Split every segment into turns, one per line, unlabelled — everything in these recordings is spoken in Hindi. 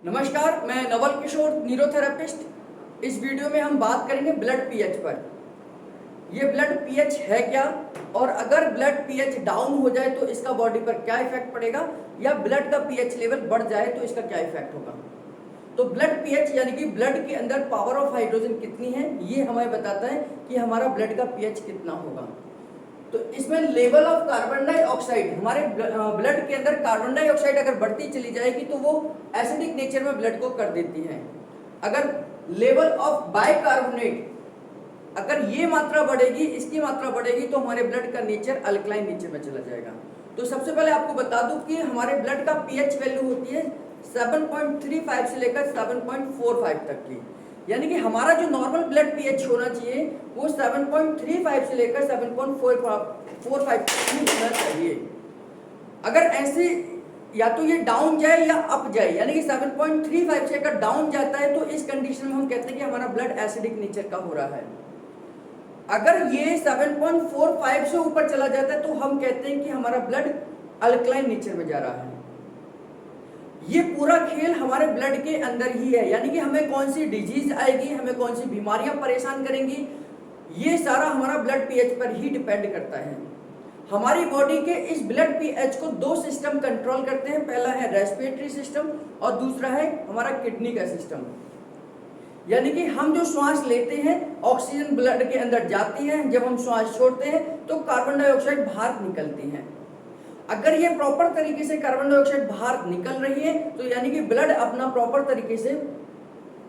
नमस्कार, मैं नवल किशोर न्यूरोथेरेपिस्ट। इस वीडियो में हम बात करेंगे ब्लड पीएच पर। ये ब्लड पीएच है क्या, और अगर ब्लड पीएच डाउन हो जाए तो इसका बॉडी पर क्या इफेक्ट पड़ेगा, या ब्लड का पीएच लेवल बढ़ जाए तो इसका क्या इफेक्ट होगा। तो ब्लड पीएच यानी कि ब्लड के अंदर पावर ऑफ हाइड्रोजन कितनी है, ये हमें बताता है कि हमारा ब्लड का पीएच कितना होगा। तो इसमें लेवल ऑफ कार्बन डाइऑक्साइड, हमारे ब्लड के अंदर कार्बन डाइऑक्साइड अगर बढ़ती चली जाएगी तो वो एसिडिक नेचर में ब्लड को कर देती है। अगर लेवल ऑफ बाइकार्बोनेट, अगर ये मात्रा बढ़ेगी, इसकी मात्रा बढ़ेगी, तो हमारे ब्लड का नेचर अल्कलाइन नेचर में चला जाएगा। तो सबसे पहले आपको बता दूं कि हमारे ब्लड का पीएच वैल्यू होती है 7.35 से लेकर 7.45 तक की, यानी कि हमारा जो नॉर्मल ब्लड पीएच होना चाहिए वो 7.35 से लेकर 7.45 तक होना चाहिए। अगर ऐसे या तो ये डाउन जाए या अप जाए, यानी कि 7.35 से अगर डाउन जाता है तो इस कंडीशन में हम कहते हैं कि हमारा ब्लड एसिडिक नेचर का हो रहा है। अगर ये 7.45 से ऊपर चला जाता है तो हम कहते हैं कि हमारा ब्लड अल्कलाइन नेचर में जा रहा है। ये पूरा खेल हमारे ब्लड के अंदर ही है, यानी कि हमें कौन सी डिजीज आएगी, हमें कौन सी बीमारियां परेशान करेंगी, ये सारा हमारा ब्लड पीएच पर ही डिपेंड करता है। हमारी बॉडी के इस ब्लड पीएच को दो सिस्टम कंट्रोल करते हैं। पहला है रेस्पिरेटरी सिस्टम और दूसरा है हमारा किडनी का सिस्टम। यानी कि हम जो श्वास लेते हैं, ऑक्सीजन ब्लड के अंदर जाती है, जब हम श्वास छोड़ते हैं तो कार्बन डाइऑक्साइड बाहर निकलती है। अगर ये प्रॉपर तरीके से कार्बन डाइऑक्साइड बाहर निकल रही है तो यानी कि ब्लड अपना प्रॉपर तरीके से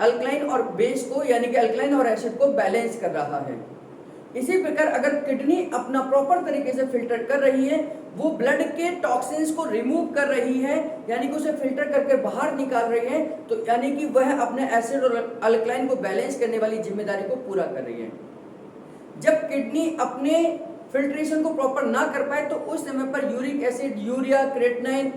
अल्कलाइन और बेस को, यानी कि अल्कलाइन और एसिड को बैलेंस कर रहा है। इसी प्रकार अगर किडनी अपना प्रॉपर तरीके से फिल्टर कर रही है, वो ब्लड के टॉक्सिन्स को रिमूव कर रही है, यानी कि उसे फिल्टर करके बाहर निकाल रही है, तो यानी कि वह अपने एसिड और अल्कलाइन को बैलेंस करने वाली जिम्मेदारी को पूरा कर रही है। जब किडनी अपने फिल्ट्रेशन को प्रॉपर ना कर पाए तो उस समय पर यूरिक एसिड, यूरिया, क्रेटिनाइन,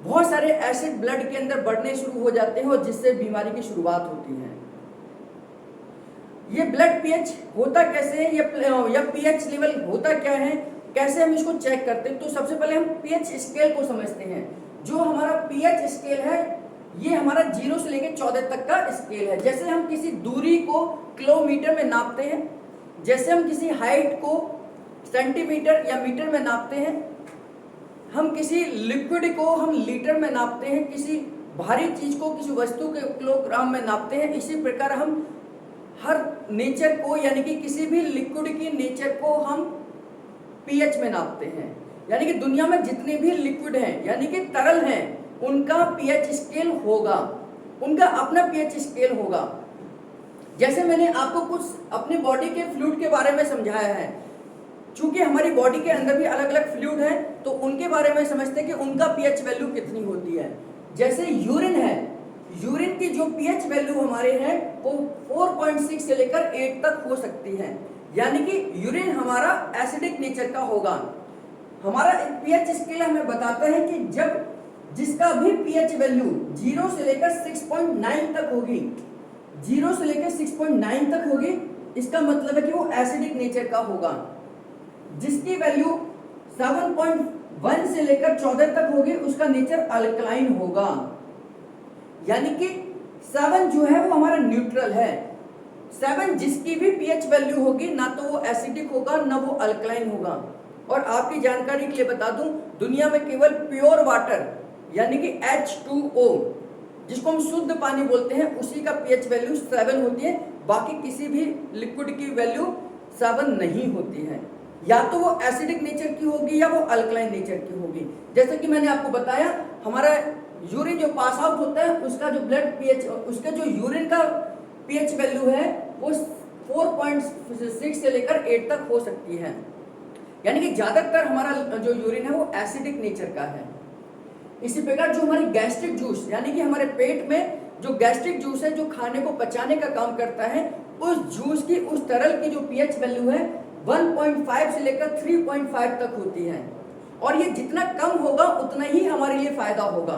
बहुत सारे एसिड ब्लड के अंदर बढ़ने शुरू हो जाते हैं और जिससे बीमारी की शुरुआत होती है। ये ब्लड पीएच होता कैसे है, या पीएच लेवल होता क्या है, कैसे हम इसको चेक करते हैं। तो सबसे पहले हम पीएच स्केल को समझते हैं। जो हमारा पीएच स्केल है ये हमारा 0 से लेकर 14 तक का स्केल है। जैसे हम किसी दूरी को किलोमीटर में नापते हैं, जैसे हम किसी हाइट को सेंटीमीटर या मीटर में नापते हैं, हम किसी लिक्विड को हम लीटर में नापते हैं, किसी भारी चीज को, किसी वस्तु के किलोग्राम में नापते हैं। इसी प्रकार हम हर नेचर को, यानी कि किसी भी लिक्विड की नेचर को हम पीएच में नापते हैं। यानी कि दुनिया में जितने भी लिक्विड हैं, यानी कि तरल हैं, उनका पीएच स्केल होगा, उनका अपना पीएच स्केल होगा। जैसे मैंने आपको कुछ अपनी बॉडी के फ्लूइड के बारे में समझाया है, चूंकि हमारी बॉडी के अंदर भी अलग अलग फ्लूइड हैं तो उनके बारे में समझते हैं कि उनका पीएच वैल्यू कितनी होती है। जैसे यूरिन है, यूरिन की जो पीएच वैल्यू हमारे हैं वो 4.6 से लेकर 8 तक हो सकती है, यानी कि यूरिन हमारा एसिडिक नेचर का होगा। हमारा एक पीएच स्केल हमें बताता है कि जब जिसका भी पीएच वैल्यू 0 से लेकर 6.9 तक होगी, 0 से लेकर 6.9 तक होगी, इसका मतलब है कि वो एसिडिक नेचर का होगा। जिसकी वैल्यू 7.1 से लेकर 14 तक होगी उसका नेचर अल्कलाइन होगा। यानी कि 7 जो है वो हमारा न्यूट्रल है। 7 जिसकी भी पीएच वैल्यू होगी, ना तो वो एसिडिक होगा ना वो अल्कलाइन होगा। और आपकी जानकारी के लिए बता दूं, दुनिया में केवल प्योर वाटर यानी कि H2O, जिसको हम शुद्ध पानी बोलते हैं, उसी का पीएच वैल्यू 7 होती है। बाकी किसी भी लिक्विड की वैल्यू 7 नहीं होती है। या तो वो एसिडिक नेचर की होगी या वो अल्कलाइन नेचर की होगी। जैसे कि मैंने आपको बताया, हमारा यूरिन जो पास आउट होता है उसका जो ब्लड पीएच, उसका जो यूरिन का पीएच वैल्यू है वो 4.6 से लेकर 8 तक हो सकती है। यानी कि ज्यादातर हमारा जो यूरिन है वो एसिडिक नेचर का है। इसी प्रकार जो हमारी गैस्ट्रिक जूस, यानी कि हमारे पेट में जो गैस्ट्रिक जूस है, जो खाने को पचाने का काम करता है, उस जूस की, उस तरल की जो पीएच वैल्यू है 1.5 से लेकर 3.5 तक होती है। और ये जितना कम होगा उतना ही हमारे लिए फायदा होगा।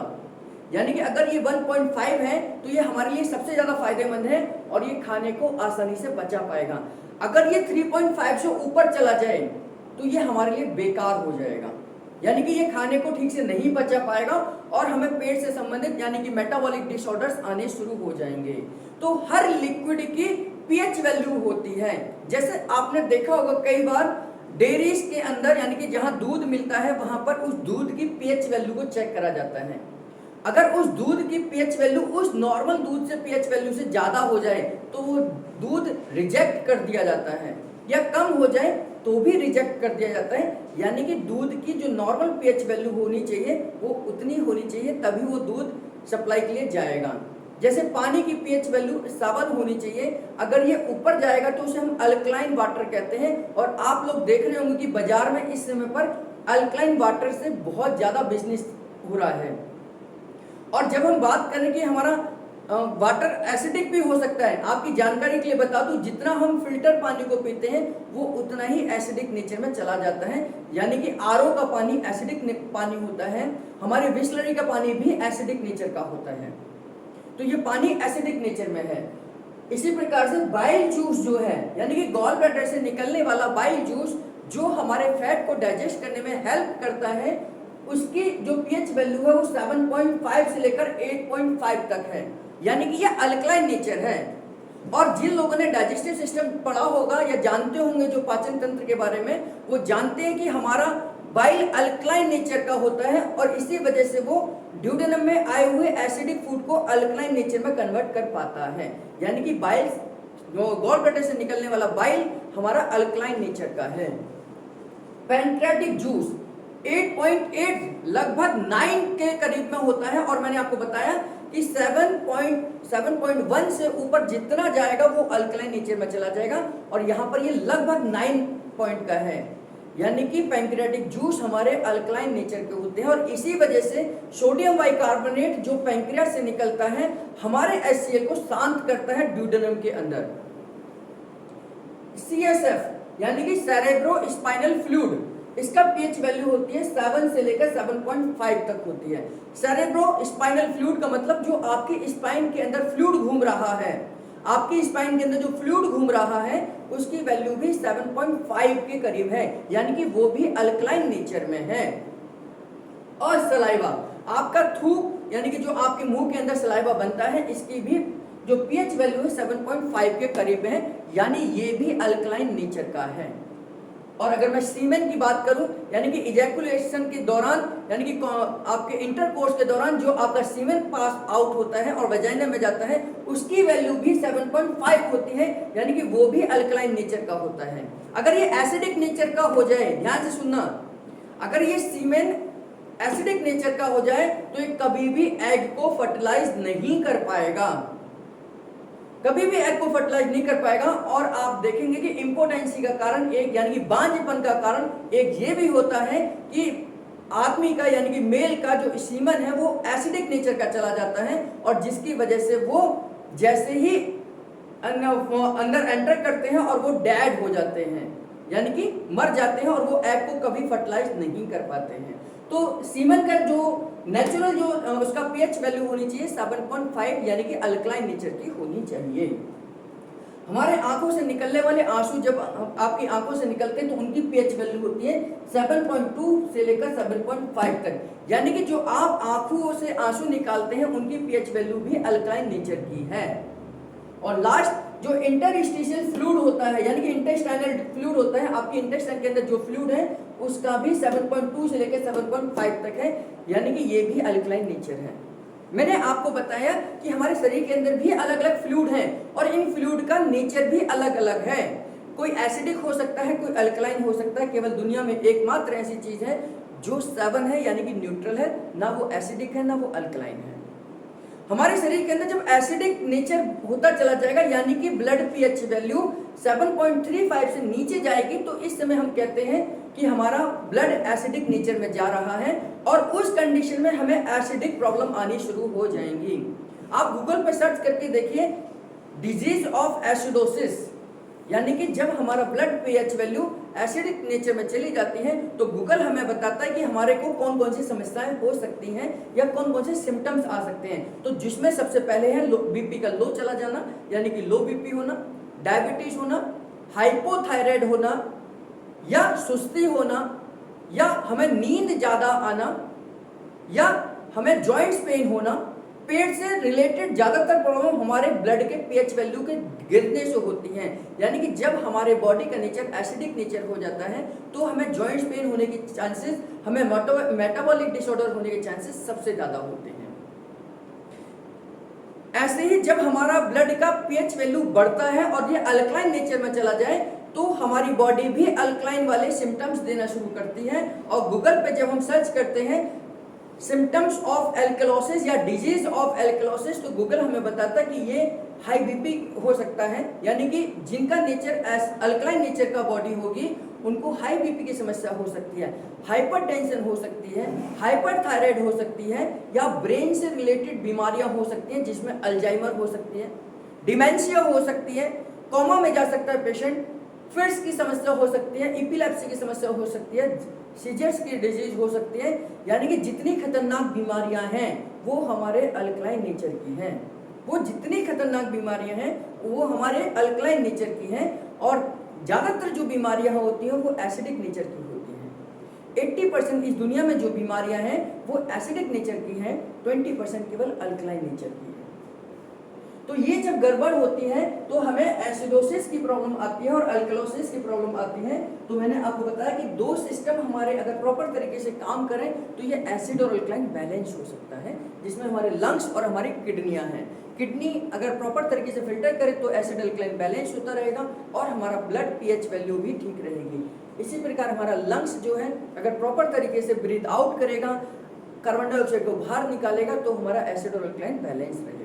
यानी कि अगर ये 1.5 है तो ये हमारे लिए सबसे ज्यादा फायदेमंद है और ये खाने को आसानी से पचा पाएगा। अगर ये 3.5 से ऊपर चला जाए तो ये हमारे लिए बेकार हो जाएगा। यानी कि ये खाने को ठीक से नहीं पचा पाएगा और हमें पेट से संबंधित यानी कि मेटाबॉलिक डिसऑर्डर्स आने शुरू हो जाएंगे। तो हर लिक्विड की पीएच वैल्यू होती है। जैसे आपने देखा होगा कई बार डेयरीज के अंदर यानी कि जहां दूध मिलता है वहां पर उस दूध की पीएच वैल्यू को चेक करा जाता है। अगर उस दूध की पीएच वैल्यू उस नॉर्मल दूध से पीएच वैल्यू से ज्यादा हो जाए तो वो दूध रिजेक्ट कर दिया जाता है, या कम हो जाए तो भी रिजेक्ट कर दिया जाता है। यानी कि दूध की जो नॉर्मल पीएच वैल्यू होनी चाहिए वो उतनी होनी चाहिए, तभी वो दूध सप्लाई के लिए जाएगा। जैसे पानी की पीएच वैल्यू 7 होनी चाहिए, अगर ये ऊपर जाएगा तो उसे हम अल्कलाइन वाटर कहते हैं। और आप लोग देख रहे होंगे कि बाजार में इस समय पर अल्कलाइन वाटर से बहुत ज्यादा बिजनेस हो रहा है। और जब हम बात करें कि हमारा वाटर एसिडिक भी हो सकता है, आपकी जानकारी के लिए बता दूं, जितना हम फिल्टर पानी को पीते हैं वो उतना ही एसिडिक नेचर में चला जाता है। यानी कि आरओ का पानी एसिडिक पानी होता है, हमारे बिसलरी का पानी भी एसिडिक नेचर का होता है। तो ये पानी एसिडिक नेचर में है। इसी प्रकार से बाइल जूस जो है यानी कि गॉल ब्लैडर से निकलने वाला बाइल जूस जो हमारे फैट को डाइजेस्ट करने में हेल्प करता है, उसकी जो पीएच वैल्यू है वो 7.5 से लेकर 8.5 तक है। यानी कि ये अल्कलाइन नेचर है। और जिन लोगों ने डाइजेस्टिव सिस्टम पढ़ा होगा या जानते होंगे जो पाचन तंत्र के बारे में, वो जानते हैं कि हमारा बाइल अल्कलाइन नेचर का होता है और इसी वजह से वो ड्यूडेनम में आए हुए एसिडिक फूड को अल्कलाइन नेचर में कन्वर्ट कर पाता है। यानी कि बाइल गॉल ब्लैडर से निकलने वाला बाइल हमारा अल्कलाइन नेचर का है। पैंक्रियाटिक जूस 8.8 लगभग 9 के करीब में होता है। और मैंने आपको बताया कि 7.1 से ऊपर जितना जाएगा वो अल्कलाइन नेचर में चला जाएगा, और यहाँ पर ये लगभग 9 पॉइंट का है। यानी कि पैंक्रियाटिक जूस हमारे अल्कलाइन नेचर के होते हैं। और इसी वजह से सोडियम बाइकार्बोनेट जो पैंक्रियास से निकलता है हमारे HCl को शांत करता है ड्यूडेनम के अंदर। CSF यानी कि सेरेब्रो स्पाइनल फ्लूइड, इसका पीएच वैल्यू होती है 7 से लेकर 7.5 तक होती है। सेरेब्रो स्पाइनल फ्लूइड का मतलब जो आपकी स्पाइन के अंदर फ्लूइड घूम रहा है, आपकी स्पाइन के अंदर जो फ्लूइड घूम रहा है उसकी वैल्यू भी 7.5 के करीब है, यानी कि वो भी अल्कलाइन नेचर में है। और सलाइवा, आपका थूक यानी कि जो आपके मुंह के अंदर सलाइवा बनता है, इसकी भी जो पीएच वैल्यू है 7.5 के करीब है, यानी ये भी अल्कलाइन नेचर का है। और अगर मैं सीमेन की बात करूं यानी कि इजैकुलेशन के दौरान यानी कि आपके इंटरकोर्स के दौरान जो आपका सीमेन पास आउट होता है और वजाइना में जाता है, उसकी वैल्यू भी 7.5 होती है, यानी कि वो भी अल्कलाइन नेचर का होता है। अगर ये एसिडिक नेचर का हो जाए, ध्यान से सुनना, अगर ये सीमेन एसिडिक नेचर का हो जाए तो ये कभी भी एग को फर्टिलाइज नहीं कर पाएगा, कभी भी एग को फर्टिलाइज नहीं कर पाएगा। और आप देखेंगे कि इम्पोर्टेंसी का कारण एक यानी कि बांझपन का कारण एक ये भी होता है कि आदमी का यानी कि मेल का जो सीमन है वो एसिडिक नेचर का चला जाता है, और जिसकी वजह से वो जैसे ही अंदर एंटर करते हैं और वो डेड हो जाते हैं, यानी कि मर जाते हैं और वो एग को कभी फर्टिलाइज नहीं कर पाते हैं। तो सीमन का जो नेचुरल जो उसका पीएच वैल्यू होनी चाहिए 7.5 यानी कि अल्कलाइन नेचर की होनी चाहिए। हमारे आंखों से निकलने वाले आंसू जब आपकी आंखों से निकलते हैं तो उनकी पीएच वैल्यू होती है 7.2 से लेकर 7.5 तक, यानी कि जो आप आंखों से आंसू निकालते हैं उनकी पीएच वैल्यू भी अल्कलाइन नेचर की है। और लास्ट जो इंटरस्टिशियल फ्लूइड होता है यानी कि इंटेस्टाइनल फ्लूइड होता है, आपके इंटेस्टाइन के अंदर जो फ्लूइड है उसका भी 7.2 से लेकर 7.5 तक है, यानी कि ये भी अल्कलाइन नेचर है। मैंने आपको बताया कि हमारे शरीर के अंदर भी अलग अलग फ्लूइड हैं और इन फ्लूइड का नेचर भी अलग अलग है। कोई एसिडिक हो सकता है, कोई अल्कलाइन हो सकता है। केवल दुनिया में एकमात्र ऐसी चीज है जो 7 है यानी कि न्यूट्रल है, ना वो एसिडिक है ना वो अल्कलाइन है। हमारे शरीर के अंदर जब एसिडिक नेचर होता चला जाएगा यानी कि ब्लड पीएच वैल्यू 7.35 से नीचे जाएगी, तो इस समय हम कहते हैं कि हमारा ब्लड एसिडिक नेचर में जा रहा है और उस कंडीशन में हमें एसिडिक प्रॉब्लम आनी शुरू हो जाएंगी। आप गूगल पर सर्च करके देखिए डिजीज ऑफ एसिडोसिस, यानी कि जब हमारा blood pH value acidic nature में चली जाती है तो गूगल हमें बताता है कि हमारे को कौन कौन सी समस्याएं हो सकती हैं या कौन कौन से सिम्टम्स आ सकते हैं। तो जिसमें सबसे पहले है बीपी का लो चला जाना यानी कि लो बीपी होना, डायबिटीज होना, हाइपोथायराइड होना या सुस्ती होना, या हमें नींद ज़्यादा आना, या हमें जॉइंट्स पेन होना, पेट से रिलेटेड ज़्यादातर प्रॉब्लम हमारे ब्लड के पीएच वैल्यू के गिरने से होती हैं। यानी कि जब हमारे बॉडी का नेचर एसिडिक नेचर हो जाता है तो हमें जॉइंट्स पेन होने के चांसेस, हमें मेटाबॉलिक डिसऑर्डर होने के चांसेस सबसे ज़्यादा होते हैं। ऐसे ही जब हमारा ब्लड का पीएच वैल्यू बढ़ता है और ये अल्कलाइन नेचर में चला जाए तो हमारी बॉडी भी अल्कलाइन वाले सिम्टम्स देना शुरू करती है। और गूगल पे जब हम सर्च करते हैं सिम्टम्स ऑफ एल्कलोसिस या डिजीज ऑफ एल्कलोसिस, तो गूगल हमें बताता है कि ये हाई बीपी हो सकता है। यानी कि जिनका नेचर अल्कलाइन नेचर का बॉडी होगी उनको हाई बीपी की समस्या हो सकती है, हाइपरटेंशन हो सकती है, हाइपरथायराइड हो सकती है, या ब्रेन से रिलेटेड बीमारियां हो सकती हैं जिसमें अल्जाइमर हो सकती है, डिमेंशिया हो सकती है, कोमा में जा सकता है पेशेंट, फिट्स की समस्या हो सकती है, इपिलेप्सी की समस्या हो सकती है, सीजर्स की डिजीज हो सकती है। यानी कि जितनी खतरनाक बीमारियां हैं वो हमारे अल्कलाइन नेचर की हैं। वो जितनी खतरनाक बीमारियां हैं वो हमारे अल्कलाइन नेचर की हैं। और ज़्यादातर जो बीमारियां होती हैं वो एसिडिक नेचर की होती हैं। 80% इस दुनिया में जो बीमारियां हैं वो एसिडिक नेचर की हैं, 20% केवल अल्कलाइन नेचर की है। तो ये जब गड़बड़ होती है तो हमें एसिडोसिस की प्रॉब्लम आती है और अल्कलोसिस की प्रॉब्लम आती है। तो मैंने आपको बताया कि दो सिस्टम हमारे अगर प्रॉपर तरीके से काम करें तो ये एसिड और अल्कलाइन बैलेंस हो सकता है, जिसमें हमारे लंग्स और हमारी किडनियां हैं। किडनी अगर प्रॉपर तरीके से फिल्टर करे तो एसिड अल्कलाइन बैलेंस होता रहेगा और हमारा ब्लड पीएच वैल्यू भी ठीक रहेगी। इसी प्रकार हमारा लंग्स जो है अगर प्रॉपर तरीके से ब्रीथ आउट करेगा, कार्बन डाइऑक्साइड को बाहर निकालेगा, तो हमारा एसिड और अल्कलाइन बैलेंस रहेगा।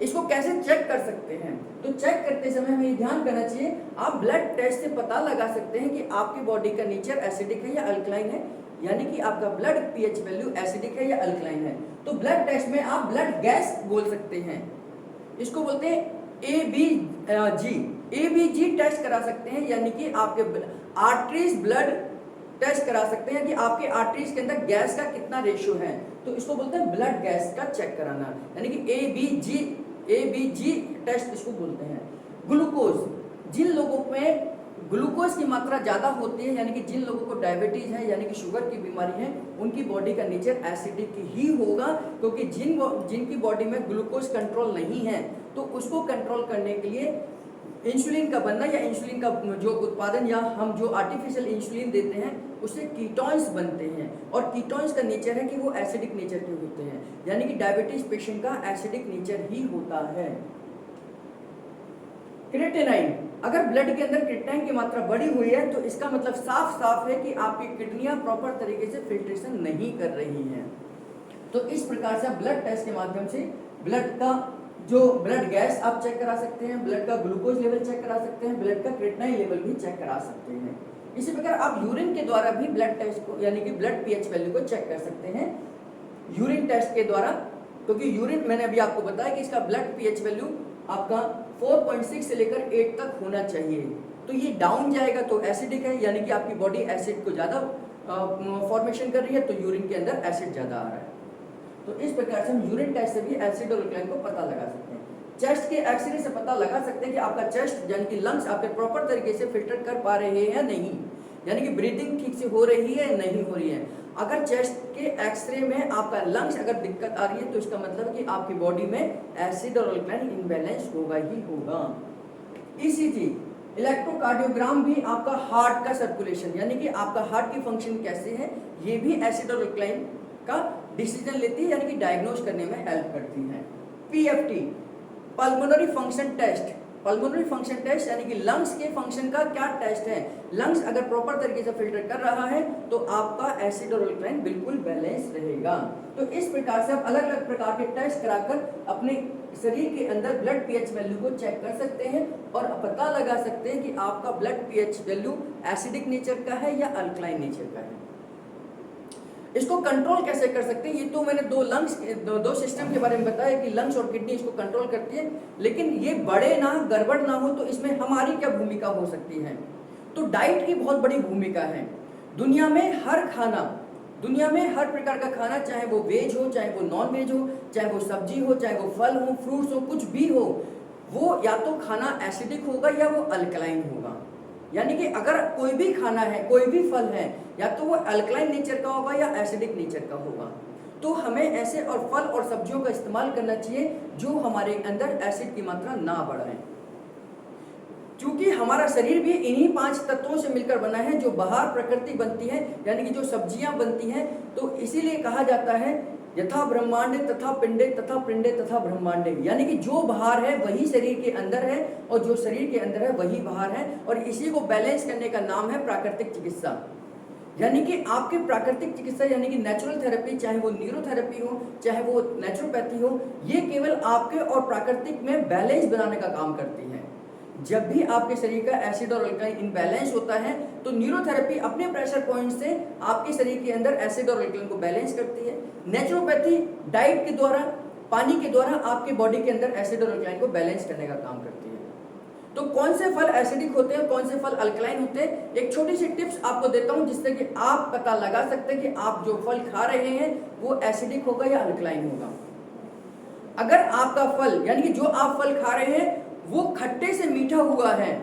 इसको कैसे चेक कर सकते हैं? तो चेक करते समय हमें ये ध्यान करना चाहिए, आप ब्लड टेस्ट से पता लगा सकते हैं कि आपकी बॉडी का नेचर एसिडिक है या अल्कलाइन है, यानी कि आपका ब्लड पीएच वैल्यू एसिडिक है या अल्कलाइन है। तो ब्लड टेस्ट में आप ब्लड गैस बोल सकते हैं, इसको बोलते हैं एबीजी टेस्ट करा सकते हैं, यानी कि आपके आर्टरीज ब्लड टेस्ट करा सकते हैं कि आपके आर्टरीज के अंदर गैस का कितना रेशियो है, तो इसको बोलते हैं ब्लड गैस का चेक कराना, यानी कि एबीजी टेस्ट इसको बोलते हैं। ग्लूकोज, जिन लोगों में ग्लूकोज की मात्रा ज़्यादा होती है, यानी कि जिन लोगों को डायबिटीज है यानी कि शुगर की बीमारी है, उनकी बॉडी का नेचर एसिडिक ही होगा, क्योंकि जिनकी बॉडी में ग्लूकोज कंट्रोल नहीं है तो उसको कंट्रोल करने के लिए इंसुलिन का बनना या इंसुलिन का जो उत्पादन या हम जो आर्टिफिशियल इंसुलिन देते हैं उससे कीटोन्स बनते हैं, और कीटोन्स का नेचर है कि वो एसिडिक नेचर के होते हैं, यानी कि डायबिटीज पेशेंट का एसिडिक नेचर ही होता है। क्रिएटिनाइन, अगर ब्लड के अंदर क्रिएटिनाइन की मात्रा बढ़ी हुई है तो इसका मतलब साफ साफ है कि आपकी किडनियां प्रॉपर तरीके से फिल्ट्रेशन नहीं कर रही हैं। तो इस प्रकार से ब्लड टेस्ट के माध्यम से ब्लड का जो ब्लड गैस आप चेक करा सकते हैं, ब्लड का ग्लूकोज लेवल चेक करा सकते हैं, ब्लड का क्रिएटिनाइन लेवल भी चेक करा सकते हैं। इसी प्रकार आप यूरिन के द्वारा भी ब्लड टेस्ट को यानी कि ब्लड पीएच वैल्यू को चेक कर सकते हैं यूरिन टेस्ट के द्वारा, क्योंकि यूरिन मैंने अभी आपको बताया कि इसका ब्लड पीएच वैल्यू आपका 4.6 से लेकर 8 तक होना चाहिए। तो ये डाउन जाएगा तो एसिडिक है, यानी कि आपकी बॉडी एसिड को ज़्यादा फॉर्मेशन कर रही है, तो यूरिन के अंदर एसिड ज़्यादा आ रहा है। तो इस प्रकार से हम यूरिन टेस्ट से भी एसिड और अल्कलाइन को पता लगा सकते हैं। चेस्ट के एक्सरे से पता लगा सकते हैं कि आपका चेस्ट यानी कि लंग्स आपके प्रॉपर तरीके से फिल्टर कर पा रहे हैं या नहीं, यानी कि ब्रीदिंग ठीक से हो रही है या नहीं हो रही है। अगर चेस्ट के एक्सरे में आपका लंग्स अगर दिक्कत आ रही है तो इसका मतलब है कि आपकी बॉडी में एसिड और अल्कलाइन इम्बैलेंस होगा ही होगा। ईसीजी, इलेक्ट्रोकार्डियोग्राम भी आपका हार्ट का सर्कुलेशन यानी कि आपका हार्ट की फंक्शन कैसे है ये भी एसिड और अल्कलाइन का डिसीजन लेती है, यानी कि डायग्नोज करने में हेल्प करती है। PFT, pulmonary function test, pulmonary function test यानी कि लंग्स के फंक्शन का क्या टेस्ट है। लंग्स अगर प्रॉपर तरीके से फिल्टर कर रहा है तो आपका एसिड और अल्कलाइन बिल्कुल बैलेंस रहेगा। तो इस प्रकार से आप अलग अलग प्रकार के टेस्ट कराकर अपने शरीर के अंदर ब्लड पीएच वैल्यू को चेक कर सकते हैं और पता लगा सकते हैं कि आपका blood pH value acidic nature का है या अल्कलाइन नेचर का है। इसको कंट्रोल कैसे कर सकते हैं? ये तो मैंने दो सिस्टम के बारे में बताया कि लंग्स और किडनी इसको कंट्रोल करती है, लेकिन ये बड़े ना गड़बड़ ना हो तो इसमें हमारी क्या भूमिका हो सकती है? तो डाइट की बहुत बड़ी भूमिका है। दुनिया में हर प्रकार का खाना, चाहे वो वेज हो चाहे वो नॉन वेज हो, चाहे वो सब्जी हो चाहे वो फल हो फ्रूट्स हो कुछ भी हो, वो या तो खाना एसिडिक होगा या वो अल्कलाइन होगा। यानी कि अगर कोई भी खाना है, कोई भी फल है, या तो वो अल्कलाइन नेचर का होगा या एसिडिक नेचर का होगा। तो हमें ऐसे और फल और सब्जियों का इस्तेमाल करना चाहिए जो हमारे अंदर एसिड की मात्रा ना बढ़ाएं। क्योंकि हमारा शरीर भी इन्हीं 5 तत्वों से मिलकर बना है जो बाहर प्रकृति बनती है, यानी कि जो सब्जियां बनती हैं। तो इसीलिए कहा जाता है यथा ब्रह्मांडे तथा पिंडे तथा पिंडे तथा ब्रह्मांडे, यानी कि जो बाहर है वही शरीर के अंदर है और जो शरीर के अंदर है वही बाहर है। और इसी को बैलेंस करने का नाम है प्राकृतिक चिकित्सा। यानी कि आपके प्राकृतिक चिकित्सा यानी कि नेचुरल थेरेपी, चाहे वो न्यूरोथेरेपी हो, चाहे वो नेचुरोपैथी हो, ये केवल आपके और प्राकृतिक में बैलेंस बनाने का काम करती है। जब भी आपके शरीर का एसिड और अल्कलाइन इनबैलेंस होता है तो न्यूरोथेरेपी अपने प्रेशर पॉइंट से आपके शरीर के अंदर एसिड और अल्कलाइन को बैलेंस करती है। नेचुरोपैथी डाइट के द्वारा, पानी के द्वारा आपके बॉडी के अंदर एसिड और अल्कलाइन को बैलेंस करने का काम करती है। तो कौन से फल एसिडिक होते हैं, कौन से फल अल्कलाइन होते हैं, एक छोटी सी टिप्स आपको देता हूं जिससे कि आप पता लगा सकते हैं कि आप जो फल खा रहे हैं वो एसिडिक होगा या अल्कलाइन होगा। अगर आपका फल यानी कि जो आप फल खा रहे हैं वो खट्टे से मीठा हुआ है,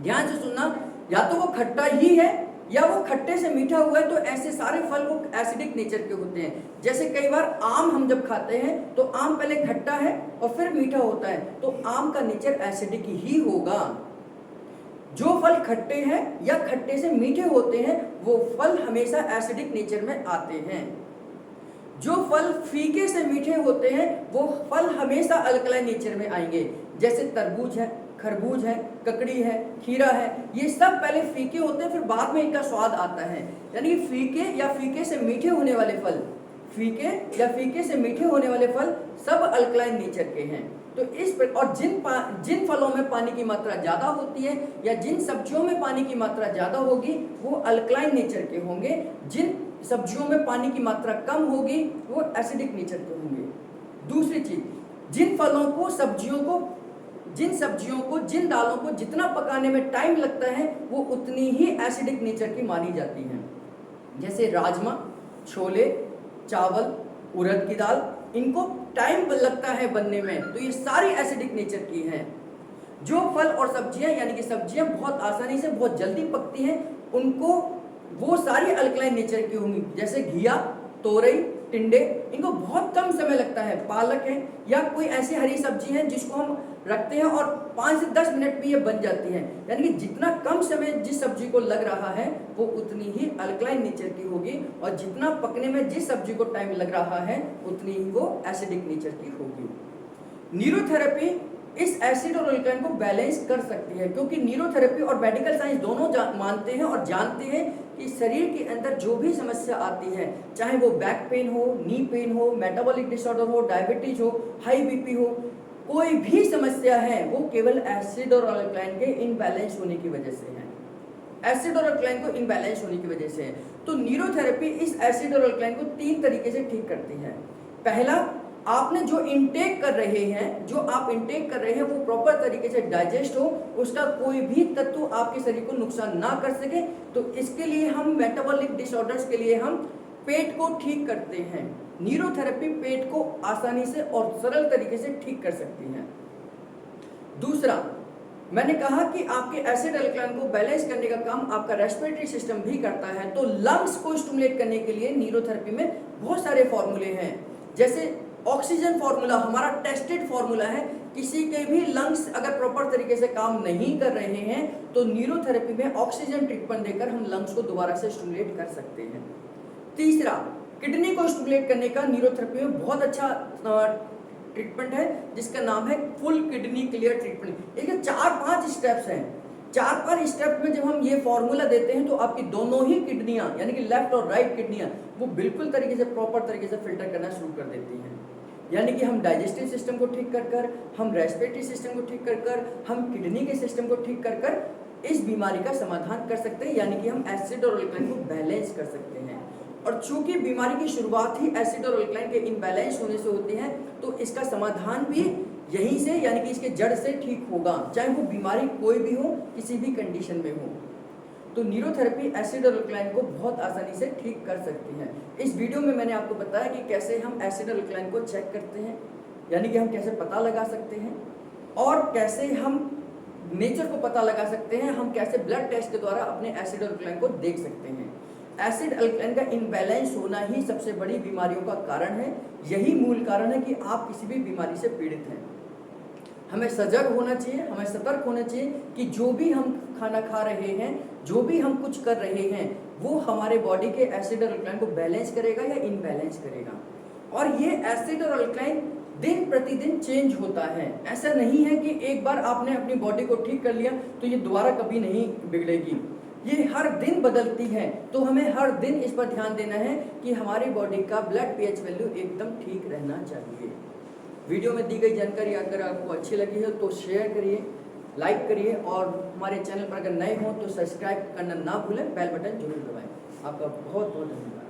ध्यान से सुनना, या तो वो खट्टा ही है या वो खट्टे से मीठा हुआ है, तो ऐसे सारे फल वो एसिडिक नेचर के होते हैं। जैसे कई बार आम हम जब खाते हैं तो आम पहले खट्टा है और फिर मीठा होता है, तो आम का नेचर एसिडिक ही होगा। जो फल खट्टे हैं या खट्टे से मीठे होते हैं वो फल हमेशा एसिडिक नेचर में आते हैं। जो फल फीके से मीठे होते हैं वो फल हमेशा अल्कलाइन नेचर में आएंगे। जैसे तरबूज है, खरबूज है, ककड़ी है, खीरा है, ये सब पहले फीके होते हैं, फिर बाद में इनका स्वाद आता है। यानी कि फीके या फीके से मीठे होने वाले फल, फीके या फीके से मीठे होने वाले फल सब अल्कलाइन नेचर के हैं। तो इस पर और जिन फलों में पानी की मात्रा ज्यादा होती है या जिन सब्जियों में पानी की मात्रा ज्यादा होगी वो अल्कलाइन नेचर के होंगे। जिन सब्जियों में पानी की मात्रा कम होगी वो एसिडिक नेचर के होंगे। दूसरी चीज, जिन फलों को, सब्जियों को, जिन दालों को जितना पकाने में टाइम लगता है वो उतनी ही एसिडिक नेचर की मानी जाती हैं। जैसे राजमा, छोले, चावल, उड़द की दाल, इनको टाइम लगता है बनने में, तो ये सारी एसिडिक नेचर की हैं। जो फल और सब्जियां यानी कि सब्जियां बहुत आसानी से बहुत जल्दी पकती हैं उनको वो सारी अल्कलाइन नेचर की होंगी। जैसे घिया, तोरई, टिंडे, इनको बहुत कम समय लगता है। पालक है या कोई ऐसी हरी सब्जी है जिसको हम रखते हैं और 5 से 10 मिनट में ये बन जाती है। यानी कि जितना कम समय जिस सब्जी को लग रहा है वो उतनी ही अल्कलाइन नेचर की होगी, और जितना पकने में जिस सब्जी को टाइम लग रहा है उतनी ही वो एसिडिक नेचर की होगी। न्यूरोथेरेपी इस एसिड और अल्कलाइन को बैलेंस कर सकती है, क्योंकि न्यूरोथेरेपी और मेडिकल साइंस दोनों मानते हैं और जानते हैं कि शरीर के अंदर जो भी समस्या आती है, चाहे वो बैक पेन हो, नी पेन हो, मेटाबॉलिक डिसऑर्डर हो, डायबिटीज हो, हाई बीपी हो, कोई भी समस्या है वो केवल एसिड और अल्कलाइन के इनबैलेंस होने की वजह से है। एसिड और अल्कलाइन को इनबैलेंस होने की वजह से है। तो न्यूरोथेरेपी इस एसिड और अल्कलाइन को 3 तरीके से ठीक करती है। पहला, आपने जो इंटेक कर रहे हैं, जो आप इंटेक कर रहे हैं वो प्रॉपर तरीके से डाइजेस्ट हो, उसका कोई भी तत्व आपके शरीर को नुकसान ना कर सके। तो इसके लिए हम मेटाबॉलिक डिसऑर्डर्स के लिए हम पेट को ठीक करते हैं। न्यूरोथेरेपी पेट को आसानी से और सरल तरीके से ठीक कर सकती है। दूसरा, मैंने कहा कि आपके एसिड अल्कलाइन को बैलेंस करने का काम आपका रेस्पिरेटरी सिस्टम भी करता है। तो लंग्स को स्टिमुलेट करने के लिए न्यूरोथेरेपी में बहुत सारे फॉर्मूले हैं। जैसे ऑक्सीजन फार्मूला हमारा टेस्टेड फार्मूला है। किसी के भी लंग्स अगर प्रॉपर तरीके से काम नहीं कर रहे हैं तो न्यूरोथेरेपी में ऑक्सीजन ट्रीटमेंट देकर हम लंग्स को दोबारा से स्टिमुलेट कर सकते हैं। तीसरा, किडनी को स्टिमुलेट करने का न्यूरोथेरेपी में बहुत अच्छा ट्रीटमेंट है जिसका नाम है फुल किडनी क्लियर ट्रीटमेंट। देखिए 4-5 स्टेप्स हैं। 4-5 स्टेप में जब हम ये फॉर्मूला देते हैं तो आपकी दोनों ही किडनियां यानी कि लेफ्ट और राइट किडनियां वो बिल्कुल तरीके से प्रॉपर तरीके से फिल्टर करना शुरू कर देती हैं। यानी कि हम डाइजेस्टिव सिस्टम को ठीक कर हम रेस्पिरेटरी सिस्टम को ठीक कर हम किडनी के सिस्टम को ठीक कर इस बीमारी का समाधान कर सकते हैं। यानी कि हम एसिड और अल्कलाइन को बैलेंस कर सकते हैं। और चूंकि बीमारी की शुरुआत ही एसिड और अल्कलाइन के इनबैलेंस होने से होती है तो इसका समाधान भी यहीं से यानी कि इसके जड़ से ठीक होगा, चाहे वो बीमारी कोई भी हो, किसी भी कंडीशन में हो। तो न्यूरोथेरेपी एसिड और अल्कलाइन को बहुत आसानी से ठीक कर सकती है। इस वीडियो में मैंने आपको बताया कि कैसे हम एसिड और अल्कलाइन को चेक करते हैं, यानी कि हम कैसे पता लगा सकते हैं और कैसे हम नेचर को पता लगा सकते हैं, हम कैसे ब्लड टेस्ट के द्वारा अपने एसिड और अल्कलाइन को देख सकते हैं। एसिड अल्कलाइन का इनबैलेंस होना ही सबसे बड़ी बीमारियों का कारण है। यही मूल कारण है कि आप किसी भी बीमारी से पीड़ित हैं। हमें सजग होना चाहिए, हमें सतर्क होना चाहिए कि जो भी हम खाना खा रहे हैं, जो भी हम कुछ कर रहे हैं, वो हमारे बॉडी के एसिड और अल्कलाइन को बैलेंस करेगा या इनबैलेंस करेगा। और ये एसिड और अल्कलाइन दिन प्रतिदिन चेंज होता है। ऐसा नहीं है कि एक बार आपने अपनी बॉडी को ठीक कर लिया तो ये दोबारा कभी नहीं बिगड़ेगी। ये हर दिन बदलती है, तो हमें हर दिन इस पर ध्यान देना है कि हमारी बॉडी का ब्लड पीएच वैल्यू एकदम ठीक रहना चाहिए। वीडियो में दी गई जानकारी अगर आपको अच्छी लगी है तो शेयर करिए, लाइक करिए, और हमारे चैनल पर अगर नए हों तो सब्सक्राइब करना ना भूलें, बेल बटन जरूर दबाएं। आपका बहुत बहुत धन्यवाद।